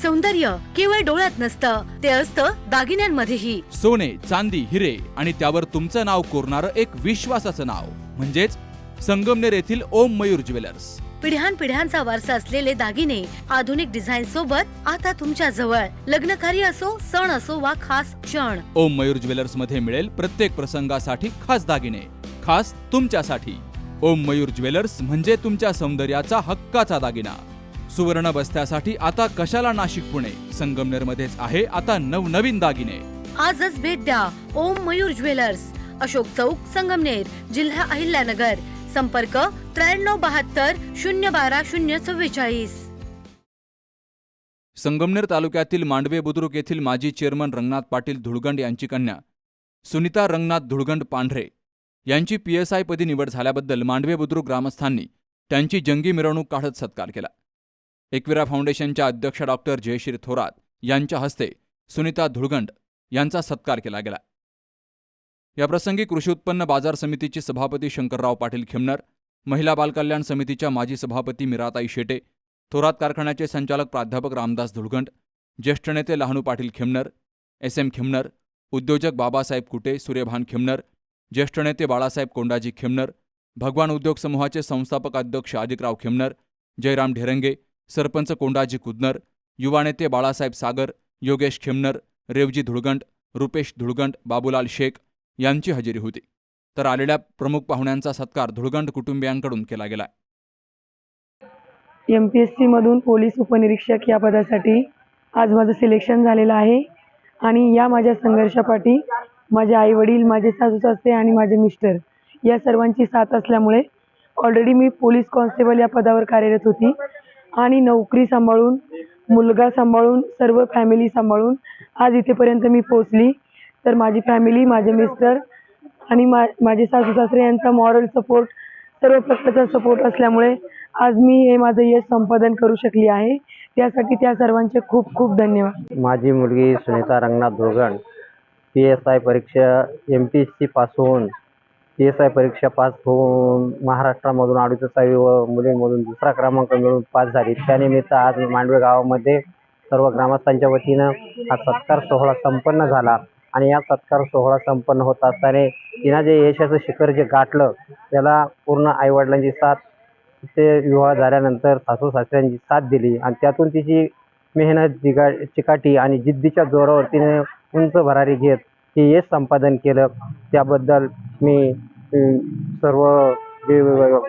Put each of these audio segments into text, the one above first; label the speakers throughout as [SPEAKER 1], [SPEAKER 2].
[SPEAKER 1] सौंदर्य केवळ डोळ्यात नसतं, ते असतं दागिन्यांमध्येही.
[SPEAKER 2] सोने, चांदी, हिरे आणि त्यावर तुमचं नाव कोरणारं एक विश्वासाचं नाव म्हणजेच संगमनेर येथील ओम मयूर ज्वेलर्स.
[SPEAKER 1] पिढ्यानपिढ्यांचा वारसा असलेले दागिने आधुनिक डिझाईन सोबत आता तुमच्या जवळ. लग्नकार्य असो, सण असो वा खास क्षण,
[SPEAKER 2] ओम मयूर ज्वेलर्स मध्ये मिळेल प्रत्येक प्रसंगासाठी खास दागिने, खास तुमच्यासाठी. ओम मयूर ज्वेलर्स म्हणजे तुमच्या सौंदर्याचा हक्काचा दागिना. सुवर्ण बस्त्यासाठी आता कशाला नाशिक पुणे, संगमनेर मध्येच आहे आता नवनवीन दागिने.
[SPEAKER 1] आजच भेट द्या ओम मयूर ज्वेलर्स, अशोक चौक, संगमनेर, जिल्हा अहिल्यानगर. संपर्क 9372 012 044.
[SPEAKER 2] संगमनेर तालुक्यातील मांडवे बुद्रुक येथील माजी चेअरमन रंगनाथ पाटील धुळगंड यांची कन्या सुनीता रंगनाथ धुळगंड पांढरे यांची PSI पदी निवड झाल्याबद्दल मांडवे बुद्रुक ग्रामस्थांनी त्यांची जंगी मिरवणूक काढत सत्कार केला. एकविरा फाउंडेशनच्या अध्यक्ष डॉक्टर जयश्री थोरात यांच्या हस्ते सुनीता धुळगंड यांचा सत्कार केला गेला. याप्रसंगी कृषी उत्पन्न बाजार समितीचे सभापती शंकरराव पाटील खिमनर, महिला बालकल्याण समितीच्या माजी सभापती मीराताई शेटे, थोरात कारखान्याचे संचालक प्राध्यापक रामदास धुळगंड, ज्येष्ठ नेते लहानू पाटील खिमनर, SM खिमनर, उद्योजक बाबासाहेब कुटे, सूर्यभान खिमनर, ज्येष्ठ नेते बाळासाहेब कोंडाजी खिमनर, भगवान उद्योग समूहाचे संस्थापक अध्यक्ष अधिकराव खिमनर, जयराम ढेरंगे, सरपंच कोंडाजी कुदनर, युवा नेते बाळासाहेब सागर, योगेश खिमनर, रेवजी धुळगंड, रुपेश धुळगंड, बाबूलाल शेख यांची हजेरी होती. तर आलेल्या प्रमुख पाहुण्यांचा सत्कार धुळगंड कुटुंबियांकडून केला गेला.
[SPEAKER 3] MPSC मधून पोलीस उपनिरीक्षक या पदासाठी आज माझं सिलेक्शन झालेलं आहे आणि या माझ्या संघर्षापाठी माझे आईवडील, माझे सासू-सासरे आणि माझे मिस्टर या सर्वांची साथ असल्यामुळे ऑलरेडी मी पोलीस कॉन्स्टेबल या पदावर कार्यरत होती आणि नोकरी सांभाळून, मुलगा सांभाळून, सर्व फॅमिली सांभाळून आज इथेपर्यंत मी पोहोचली. तर माझी फॅमिली, माझे मिस्टर आणि माझे सासू-सासरे यांचा मॉरल सपोर्ट, सर्व प्रकारचा सपोर्ट असल्यामुळे आज मी हे माझं यश संपादन करू शकली आहे. त्यासाठी त्या सर्वांचे खूप खूप धन्यवाद.
[SPEAKER 4] माझी मुलगी सुनीता रंगनाथ धुळगंड PSI परीक्षा MPSC पास होऊन PSI परीक्षा पास होऊन महाराष्ट्रामधून 38वी व मुलींमधून दुसरा क्रमांक मिळवून पास झाली. त्यानिमित्त आज मांडवे गावामध्ये सर्व ग्रामस्थांच्या वतीनं हा सत्कार सोहळा संपन्न झाला आणि या सत्कार सोहळा संपन्न होत असताना तिनं जे यशाचं शिखर जे गाठलं त्याला पूर्ण आईवडिलांची साथ, ते विवाह झाल्यानंतर सासू सासऱ्यांची साथ दिली आणि त्यातून तिची मेहनत, चिकाटी आणि जिद्दीच्या जोरावर तिने उंच भरारी घेत हे यश संपादन केलं. त्याबद्दल मी सर्व जे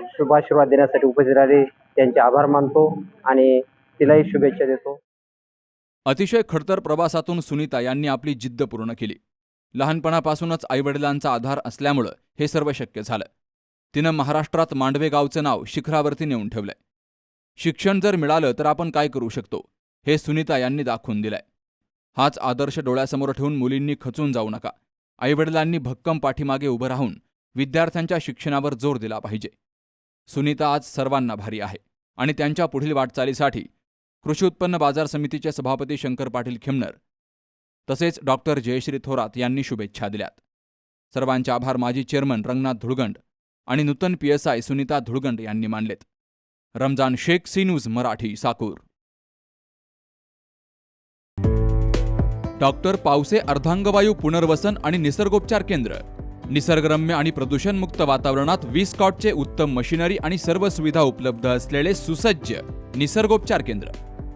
[SPEAKER 4] शुभाशीर्वाद देण्यासाठी उपस्थित राहिले त्यांचे आभार मानतो आणि तिलाही शुभेच्छा देतो.
[SPEAKER 2] अतिशय खडतर प्रवासातून सुनीता यांनी आपली जिद्द पूर्ण केली. लहानपणापासूनच आईवडिलांचा आधार असल्यामुळं हे सर्व शक्य झालं. तिनं महाराष्ट्रात मांडवे गावचं नाव शिखरावरती नेऊन ठेवलंय. शिक्षण जर मिळालं तर आपण काय करू शकतो हे सुनीता यांनी दाखवून दिलंय. हाच आदर्श डोळ्यासमोर ठेवून मुलींनी खचून जाऊ नका. आईवडिलांनी भक्कम पाठीमागे उभं राहून विद्यार्थ्यांच्या शिक्षणावर जोर दिला पाहिजे. सुनीता आज सर्वांना भारी आहे आणि त्यांच्या पुढील वाटचालीसाठी कृषी उत्पन्न बाजार समितीचे सभापती शंकर पाटील खिमनर तसेच डॉक्टर जयश्री थोरात यांनी शुभेच्छा दिल्यात. सर्वांचे आभार माजी चेअरमन रंगनाथ धुळगंड आणि नूतन PSI सुनीता धुळगंड यांनी मानलेत. Ramzan Shaikh, C news Marathi, Sakur. Doctor Pawase अर्धांगवायू पुनर्वसन आणि निसर्गोपचार केंद्र. निसर्गरम्य आणि प्रदूषणमुक्त वातावरणात 20 कॉटचे उत्तम मशिनरी आणि सर्व सुविधा उपलब्ध असलेले सुसज्ज निसर्गोपचार केंद्र.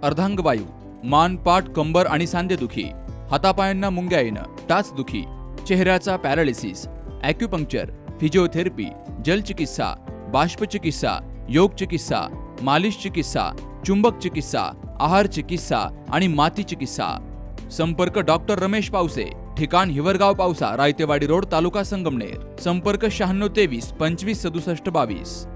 [SPEAKER 2] अर्धांगवायू, मान, पाठ, कंबर आणि सांधेदुखी, हातापायांना मुंग्या येणं, टाचदुखी, चेहऱ्याचा पॅरालिसिस, ॲक्युपंक्चर, फिजिओथेरपी, जलचिकित्सा, बाष्पचिकित्सा, योग चिकित्सा, मालिश चिकित्सा, चुंबक चिकित्सा, आहार चिकित्सा आणि माती चिकित्सा. संपर्क डॉक्टर रमेश पावसे, ठिकाण हिवरगाव पावसा, रायतेवाडी रोड, तालुका संगमनेर. संपर्क 9623 25 67 22.